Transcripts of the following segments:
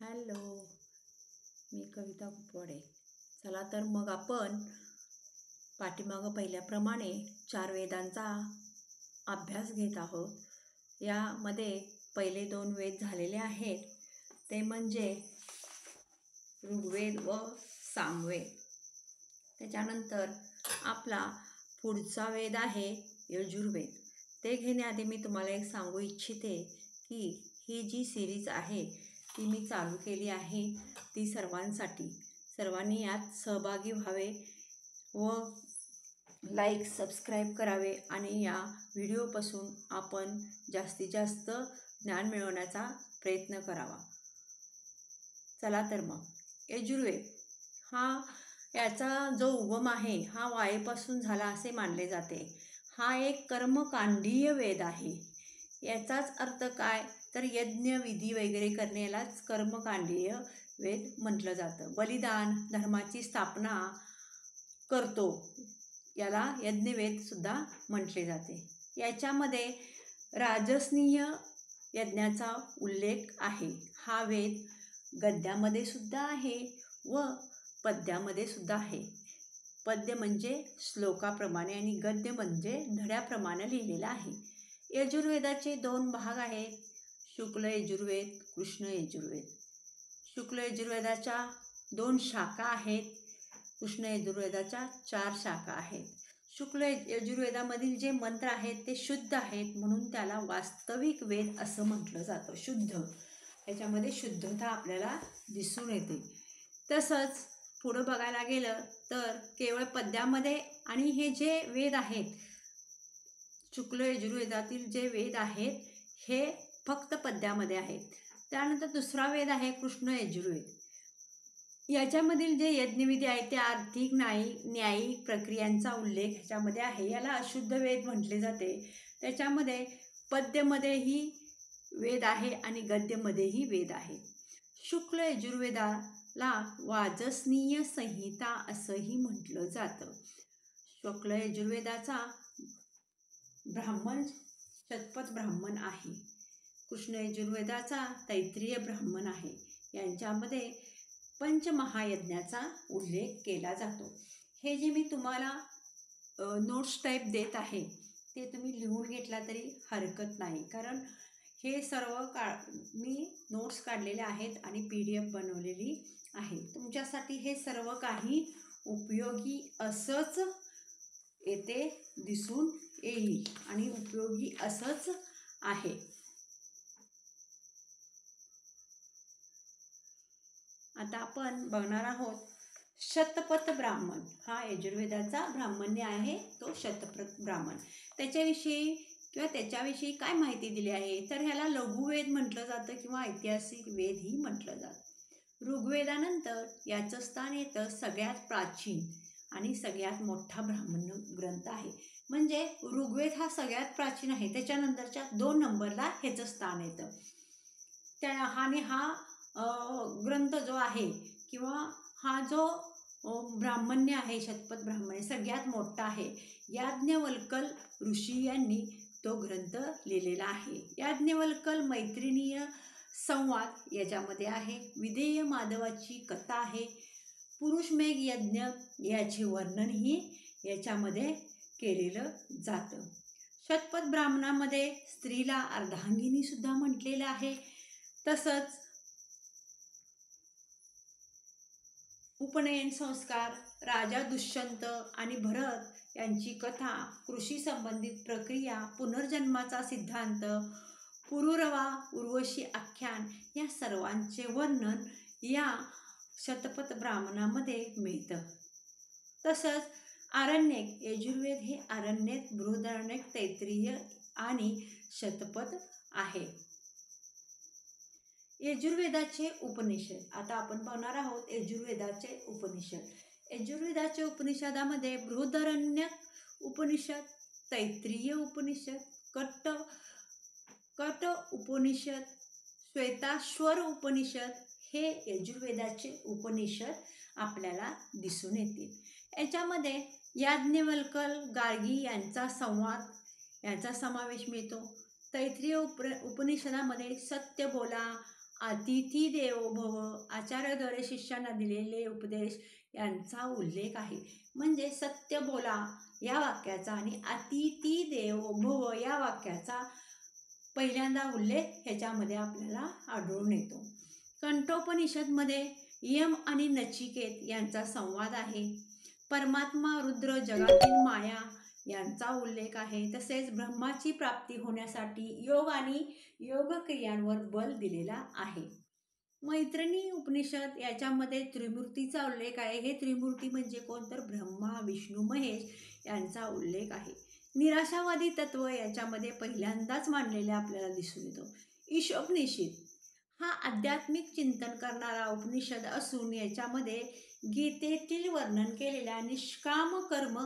Hello, मी कविता कुपवाडे. चला तर मग आपण पाठीमागं पहिल्याप्रमाणे 4 वेदांचा अभ्यास घेत आहोत. यामध्ये पहिले 2 वेद झालेले आहेत, ते म्हणजे ऋग्वेद व सामवेद. त्याच्यानंतर आपला पुढचा वेद आहे यजुर्वेद. ते घेण्याआधी मी तुम्हाला एक सांगू इच्छिते की ही जी सिरीज आहे ती मी चालू केली आहे ती सर्वांनी यात सहभागी व्हावे व लाईक सबस्क्राईब करावे आणि या व्हिडिओपासून आपण जास्तीत जास्त ज्ञान मिळवण्याचा प्रयत्न करावा. चला तर मग यजुर्वेद याचा जो उगम आहे हा वायूपासून झाला असे मानले जाते. हा एक कर्मकांडीय वेद आहे. याचाच अर्थ काय तर यज्ञ विधी वगैरे करण्यालाच कर्मकांडीय वेद म्हटलं जातं. बलिदान धर्माची स्थापना करतो याला यज्ञवेद सुद्धा म्हटले जाते. याच्यामध्ये राजसनीय यज्ञाचा उल्लेख आहे. हा वेद गद्यामध्ये सुद्धा आहे व पद्यामध्ये सुद्धा आहे. पद्य म्हणजे श्लोकाप्रमाणे आणि गद्य म्हणजे धड्याप्रमाणे लिहिलेला आहे. यजुर्वेदाचे 2 भाग आहेत, शुक्ल यजुर्वेद, कृष्ण यजुर्वेद. शुक्ल यजुर्वेदाच्या 2 शाखा आहेत, कृष्ण यजुर्वेदाच्या 4 शाखा आहेत. शुक्ल यजुर्वेदामधील जे मंत्र आहेत ते शुद्ध आहेत म्हणून त्याला वास्तविक वेद असं म्हटलं जातं. शुद्ध, याच्यामध्ये शुद्धता आपल्याला दिसून येते. तसंच पुढं बघायला गेलं तर केवळ पद्यामध्ये आणि हे जे वेद आहेत शुक्ल यजुर्वेदातील जे वेद आहेत हे फक्त पद्यामध्ये आहेत. त्यानंतर दुसरा वेद आहे कृष्ण यजुर्वेद. याच्यामधील जे यज्ञविधी आहेत ते आर्थिक न्यायिक प्रक्रियांचा उल्लेख ह्याच्यामध्ये आहे. याला अशुद्ध वेद म्हटले जाते. त्याच्यामध्ये पद्यमध्येही वेद आहे आणि गद्यमध्येही वेद आहे. शुक्ल यजुर्वेदाला वाजसनीय संहिता असंही म्हटलं जातं. शुक्ल यजुर्वेदाचा ब्राह्मण शतपथ ब्राह्मण आहे. कृष्ण यजुर्वेदाचा तैत्तिरीय ब्राह्मण आहे. यांच्यामध्ये पंचमहायज्ञाचा उल्लेख केला जातो. हे जे मी तुम्हाला नोट्स टाईप देत आहे ते तुम्ही लिहून घेतला तरी हरकत नाही, कारण हे सर्व मी नोट्स काढलेले आहेत आणि PDF बनवलेली आहे. तुमच्यासाठी हे सर्व काही उपयोगी असंच येथे दिसून येईल आणि उपयोगी असंच आहे. आता आपण बघणार आहोत शतपथ ब्राह्मण. हा यजुर्वेदाचा ब्राह्मण्य आहे, तो शतपथ ब्राह्मण. त्याच्याविषयी काय माहिती दिली आहे तर ह्याला लघुवेद म्हटलं जातं किंवा ऐतिहासिक वेदही म्हटलं जातं. ऋग्वेदानंतर याचं स्थान येतं सगळ्यात प्राचीन आणि सगळ्यात मोठा ब्राह्मण ग्रंथ आहे. म्हणजे ऋग्वेद हा सगळ्यात प्राचीन आहे, त्याच्यानंतरच्या 2 नंबरला ह्याचं स्थान येतं. हा ग्रंथ जो आहे किंवा हा जो ब्राह्मण्य आहे शतपथ ब्राह्मण्य सगळ्यात मोठा आहे. याज्ञवल्क्य ऋषी यांनी तो ग्रंथ लिहिलेला आहे. याज्ञवल्क्य मैत्रिणीय संवाद याच्यामध्ये आहे. विदेय माधवाची कथा आहे. पुरुषमेघ यज्ञ याचे वर्णनही याच्यामध्ये केलेलं जातं. शतपथ ब्राह्मणामध्ये स्त्रीला अर्धांगिनी सुद्धा म्हटलेलं आहे. तसंच उपनयन संस्कार, राजा दुष्यंत आणि भरत यांची कथा, कृषी संबंधित प्रक्रिया, पुनर्जन्माचा सिद्धांत, पुरुरवा उर्वशी आख्यान या सर्वांचे वर्णन या शतपथ ब्राह्मणामध्ये मिळतं. तसंच आरण्यक यजुर्वेद हे आरण्यक, बृहदारण्यक, तैत्तिरीय आणि शतपथ आहे. यजुर्वेदाचे उपनिषद. आता आपण बघणार आहोत यजुर्वेदाचे उपनिषद. यजुर्वेदाच्या उपनिषदामध्ये बृहदारण्यक उपनिषद, तैत्तिरीय उपनिषद, कट उपनिषद, श्वेताश्वर उपनिषद हे यजुर्वेदाचे उपनिषद आपल्याला दिसून येतील. याच्यामध्ये याज्ञवल्क्य गार्गी यांचा संवाद याचा समावेश मिळतो. तैत्तिरीय उपनिषदामध्ये सत्य बोला, अतिथी देवो भव, आचार्याद्वारे शिष्यांना दिलेले उपदेश यांचा उल्लेख आहे. म्हणजे सत्य बोला या वाक्याचा आणि अतिथी देवो भव या वाक्याचा पहिल्यांदा उल्लेख ह्याच्यामध्ये आपल्याला आढळून येतो. कंठोपनिषदमध्ये यम आणि नचिकेत यांचा संवाद आहे. परमात्मा रुद्र जगातील माया यांचा उल्लेख आहे. तसेच ब्रह्माची प्राप्ती होण्यासाठी योग आणि योग क्रियांवर बल दिलेला आहे. मैत्रिणी उपनिषद याच्यामध्ये त्रिमूर्तीचा उल्लेख आहे. हे त्रिमूर्ती म्हणजे कोण तर ब्रह्मा विष्णू महेश यांचा उल्लेख आहे. निराशावादी तत्व याच्यामध्ये पहिल्यांदाच मांडलेले आपल्याला दिसून येतो. ईशोपनिषद हा आध्यात्मिक चिंतन करणारा उपनिषद असून याच्यामध्ये गीतेतील वर्णन केलेल्या निष्काम कर्म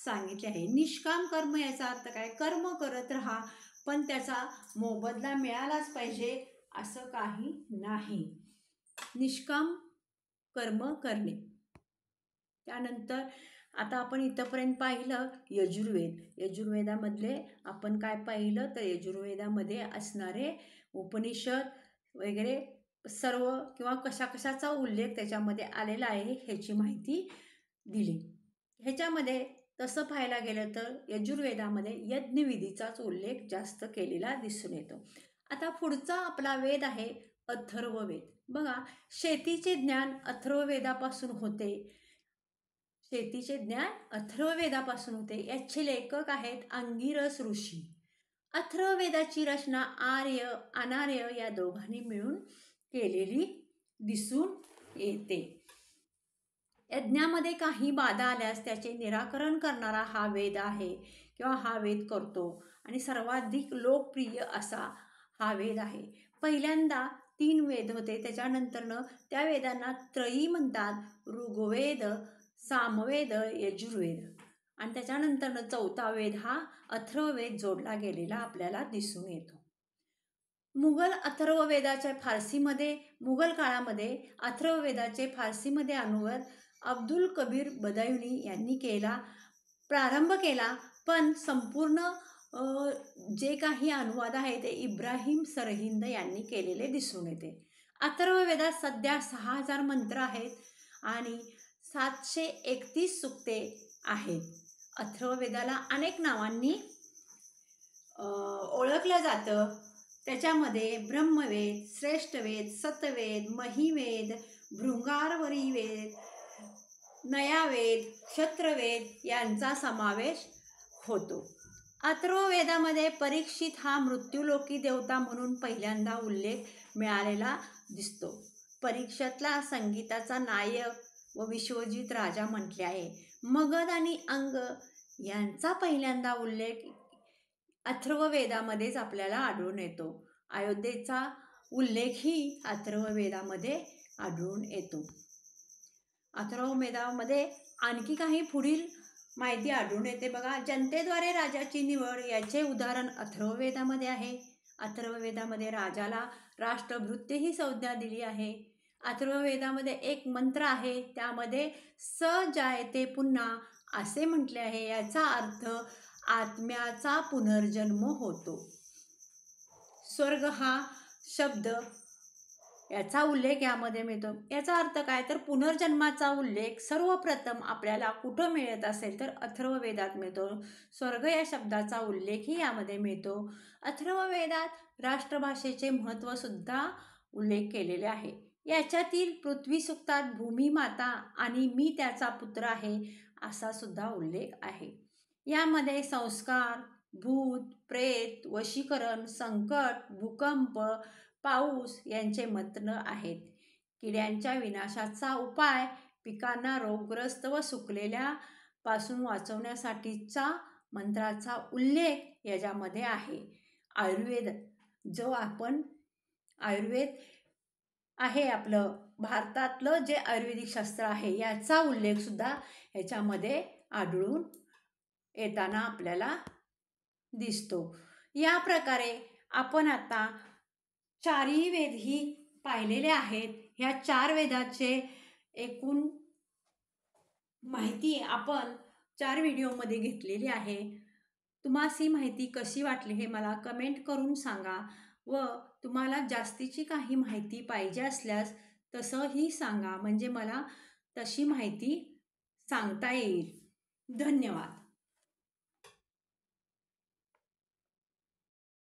सांगितले आहे. निष्काम कर्म याचा अर्थ काय? कर्म करत राहा पण त्याचा मोबदला मिळालाच पाहिजे असं काही नाही. निष्काम कर्म करणे. त्यानंतर आता आपण इथंपर्यंत पाहिलं यजुर्वेद. यजुर्वेदामधले आपण काय पाहिलं तर यजुर्वेदामध्ये असणारे उपनिषद वगैरे सर्व किंवा कशाचा उल्लेख त्याच्यामध्ये आलेला आहे ह्याची माहिती दिली. ह्याच्यामध्ये तसं पाहायला गेलं तर यजुर्वेदामध्ये यज्ञविधीचाच उल्लेख जास्त केलेला दिसून येतो. आता पुढचा आपला वेद आहे अथर्ववेद. बघा, शेतीचे ज्ञान अथर्ववेदापासून होते. शेतीचे ज्ञान अथर्ववेदापासून होते. याचे लेखक आहेत अंगिरस ऋषी. अथर्ववेदाची रचना आर्य अनार्य या दोघांनी मिळून केलेली दिसून येते. यज्ञामध्ये काही बाधा आल्यास त्याचे निराकरण करणारा हा वेद आहे किंवा हा वेद करतो आणि सर्वाधिक लोकप्रिय असा हा वेद आहे. पहिल्यांदा 3 वेद होते. त्याच्यानंतरनं त्या वेदांना त्रयी म्हणतात. ऋग्वेद, सामवेद, यजुर्वेद आणि त्याच्यानंतरनं 4था वेद हा अथर्ववेद जोडला गेलेला आपल्याला दिसून येतो. मुघल अथर्ववेदाच्या फारसीमध्ये मुघल काळामध्ये अथर्ववेदाचे फारसीमध्ये अनुवाद अब्दुल कबीर बदायुनी यांनी प्रारंभ केला. पण संपूर्ण जे काही अनुवाद आहे ते इब्राहिम सरहिंद यांनी केलेले दिसून येते. अथर्ववेदात सध्या 6000 मंत्र आहेत आणि 731 सूक्ते आहेत. अथर्ववेदाला अनेक नावांनी ओळखलं जातं. त्याच्यामध्ये ब्रह्मवेद, श्रेष्ठवेद, सतवेद, महिवेद, भृंगारवरी नयावेद, क्षत्रवेद यांचा समावेश होतो. अथर्ववेदामध्ये परीक्षित हा मृत्यूलोकी देवता म्हणून पहिल्यांदा उल्लेख मिळालेला दिसतो. परीक्षितला संगीताचा नायक व विश्वजित राजा म्हटले आहे. मगध आणि अंग यांचा पहिल्यांदा उल्लेख अथर्ववेदामध्येच आपल्याला आढळून येतो. अयोध्येचा उल्लेखही अथर्ववेदामध्ये आढळून येतो. अथर्ववेदामध्ये आणखी काही पुढील माहिती आढळून येते. बघा, जनतेद्वारे राजाची निवड याचे उदाहरण अथर्ववेदामध्ये आहे. अथर्ववेदामध्ये राजाला राष्ट्रभृत्य ही संज्ञा दिली आहे. अथर्ववेदामध्ये एक मंत्र आहे, त्यामध्ये स जायते पुन्हा असे म्हटले आहे. याचा अर्थ आत्म्याचा पुनर्जन्म होतो. स्वर्ग हा शब्द याचा उल्लेख यामध्ये मिळतो. याचा अर्थ काय तर पुनर्जन्माचा उल्लेख सर्वप्रथम आपल्याला कुठं मिळत असेल तर अथर्ववेदात मिळतो. स्वर्ग या शब्दाचा उल्लेखही यामध्ये मिळतो. अथर्ववेदात राष्ट्रभाषेचे महत्त्वसुद्धा उल्लेख केलेले आहे. याच्यातील पृथ्वी सूक्तात भूमिमाता आणि मी त्याचा पुत्र आहे असा सुद्धा उल्लेख आहे. यामध्ये संस्कार, भूत, प्रेत, वशीकरण, संकट, भूकंप, पाऊस यांचे मंत्र आहेत. किड्यांच्या विनाशाचा उपाय, पिकांना रोगग्रस्त व सुकलेल्या पासून वाचवण्यासाठीचा मंत्राचा उल्लेख याच्यामध्ये आहे. आयुर्वेद आयुर्वेद आहे आपलं भारतातलं जे आयुर्वेदिक शास्त्र आहे याचा उल्लेख सुद्धा याच्यामध्ये आढळून येताना आपल्याला दिसतो. या प्रकारे आपण आता 4ही वेदही पाहिलेले आहेत. ह्या 4 वेदाचे एकूण माहिती आपण 4 व्हिडिओमध्ये घेतलेली आहे. तुम्हाला ही माहिती कशी वाटली हे मला कमेंट करून सांगा व तुम्हाला जास्तीची काही माहिती पाहिजे असल्यास तसंही सांगा, म्हणजे मला तशी माहिती सांगता येईल. धन्यवाद.